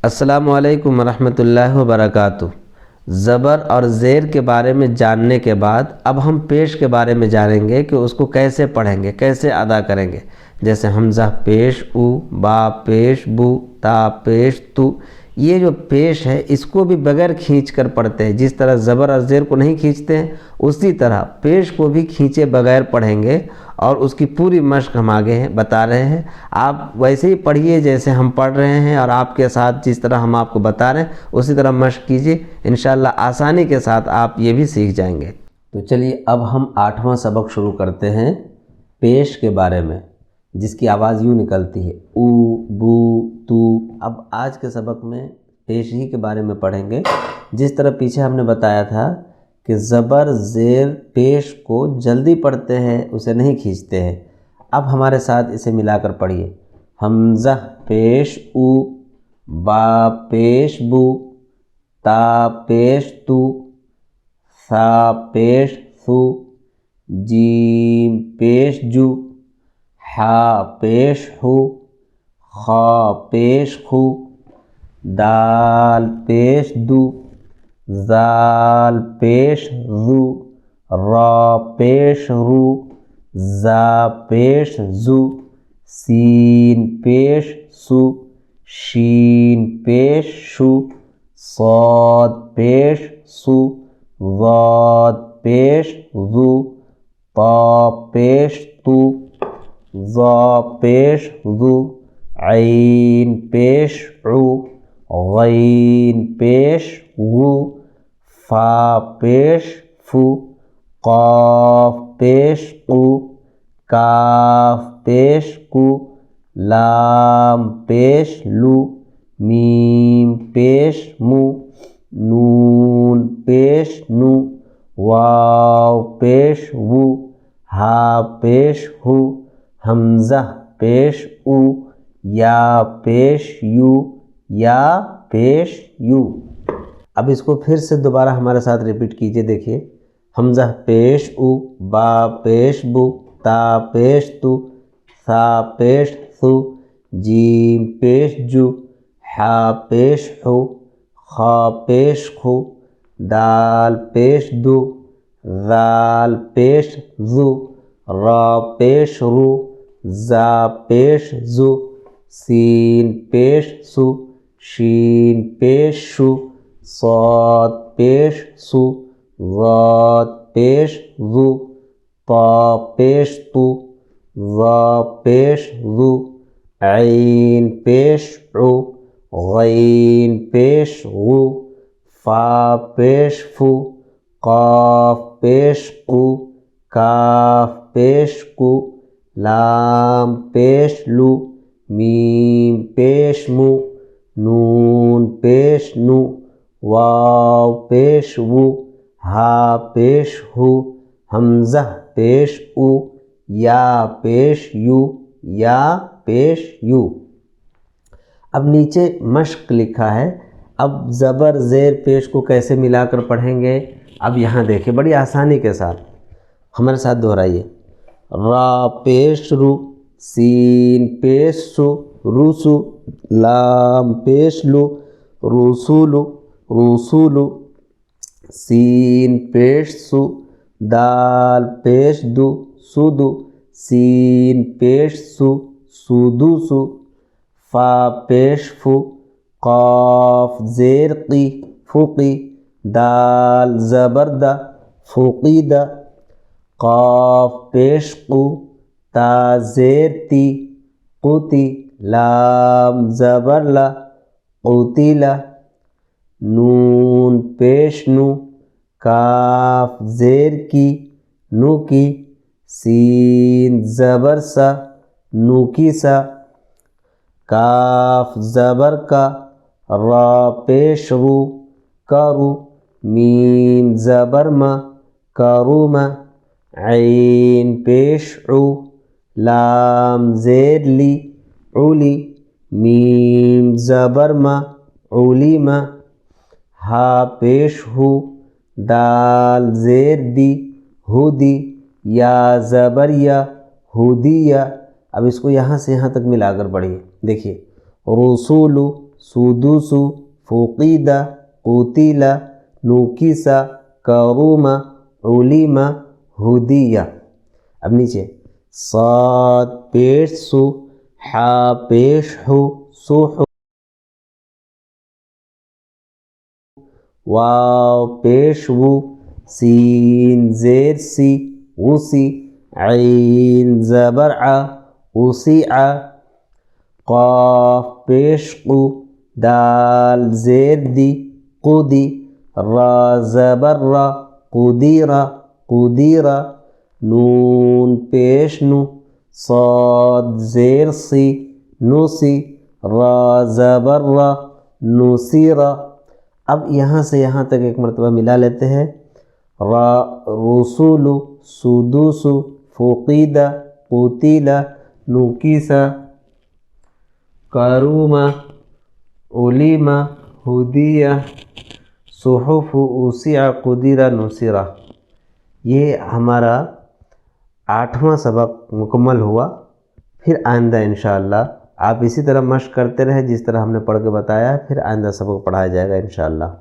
अस्सलामुअलैकुम रहमतुल्लाहि व बरकातुहू। ज़बर और ज़ेर के बारे में जानने के बाद अब हम पेश के बारे में जानेंगे कि उसको कैसे पढ़ेंगे, कैसे अदा करेंगे। जैसे हमज़ा पेश उ, बा पेश बु, ता पेश तु। ये जो पेश है इसको भी बगैर खींच कर पढ़ते हैं। जिस तरह ज़बर और ज़ेर को नहीं खींचते हैं उसी तरह पेश को भी खींचे बगैर पढ़ेंगे और उसकी पूरी मश्क हम आगे बता रहे हैं। आप वैसे ही पढ़िए जैसे हम पढ़ रहे हैं और आपके साथ जिस तरह हम आपको बता रहे हैं उसी तरह मश्क कीजिए। इंशाअल्लाह आसानी के साथ आप ये भी सीख जाएंगे। तो चलिए अब हम 8वां सबक शुरू करते हैं पेश के बारे में, जिसकी आवाज़ यूँ निकलती है ऊ बू तू। अब आज के सबक में पेश ही के बारे में पढ़ेंगे। जिस तरह पीछे हमने बताया था कि ज़बर ज़ेर पेश को जल्दी पढ़ते हैं, उसे नहीं खींचते हैं। अब हमारे साथ इसे मिलाकर पढ़िए। हमज़ा पेश उ, बा पेश बु, ता पेश तु, सा पेश सु, जीम पेश जु, हा पेश हु, खा पेश खु, दाल पेश दु, ज़ाल पेश ज़ु, रा पेश रु, ज़ा पेश ज़ु, सीन पेश सु, शीन पेश शु, साद पेश सु, ज़ाद पेश ज़ु, ता पेश तु, ज़ा पेश ज़ु, ऐन पेश उ, गैन पेश गु, फा पेश फु, क़ाफ पेश कु, काफ पेश कु, लाम पेश लु, मीम पेश मु, नून पेश नु, वाव पेश वु, हा पेश हु, हमज़ा पेश उ, या पेश यू, या पेश यू। अब इसको फिर से दोबारा हमारे साथ रिपीट कीजिए। देखिए हमज़ा पेश उ, बा पेश बु, ता पेश तु, सा पेश सु, जीम पेश जु, हा पेश हु, खा पेश खु, दाल पेश दु, ज़ाल पेश ज़ु, रा पेश रु, ज़ा पेश ज़ु, सीन पेश सु, शीन पेश शु, साद पेश सु, ज़ाद पेश ज़ु, ता पेश तु, ज़ा पेश ज़ु, ऐन पेश उ, गैन पेश गु, फा पेश फु, क़ाफ पेश कु, काफ पेश कु, लाम पेश लु, मीम पेश मु, नून पेश नु, वाव पेश वु, हा पेश हु, हमज़ा पेश उ, या पेश यू, या पेश यू। अब नीचे मश्क लिखा है। अब ज़बर ज़ेर पेश को कैसे मिलाकर पढ़ेंगे अब यहाँ देखिए बड़ी आसानी के साथ हमारे साथ दोहराइए। रा पेश रु, सीन पेश सु, रुसु, लाम पेश लु, रुसुलु, रुसुलु, सीन पेश सु, दाल पेश दु, सुदु, सीन पेश सु, सुदुसु, फा पेश फु, क़ाफ ज़ेर क़ी, फुक़ी, दाल ज़बर दा, फुक़ीदा, क़ाफ पेश क़ु, ता ज़ेर ती, क़ुती, लाम ज़बर ला, क़ुतिला, नून पेश नु, काफ ज़ेर की, नुकी, सीन ज़बर सा, नुकी सा, काफ ज़बर का, रा पेश रु, करु, मीम ज़बर मा, करुमा, ऐन पेश उ, लाम ज़ेर ली, उली, मीम ज़बर मा, उलीमा, हा पेश हु, दाल ज़ेर दी, हुदी, या ज़बर या, हुदिया। अब इसको यहाँ से यहाँ तक मिलाकर पढ़िए। देखिए रुसूलु, सुदुसु फुकीदा कुतिला नुकिसा करूमा उलिमा हुदिया। अब नीचे साद पेश सु हा पेश हु सुहु वाव पेश वु सीन ज़ेर सी उसी ऐन ज़बर आ उसी आ क़ाफ पेश क़ु दाल ज़ेर दी क़ुदी रा ज़बर रा क़ुदीरा क़ुदीरा नून पेश नु साद ज़ेर सी नुसी रा ज़बर रा नुसीरा। अब यहाँ से यहाँ तक एक मरतबा मिला लेते हैं। रा रसूलु सुदुसु फुकीदा कुतिला नुकिसा करूमा उलिमा हुदिया सुहुफु उसिया कुदिरा नुसिरा। ये हमारा 8वां सबक मुकम्मल हुआ। फिर आइंदा इंशाअल्लाह आप इसी तरह मश्क करते रहे जिस तरह हमने पढ़ के बताया, फिर आइंदा सबक पढ़ाया जाएगा इंशाअल्लाह।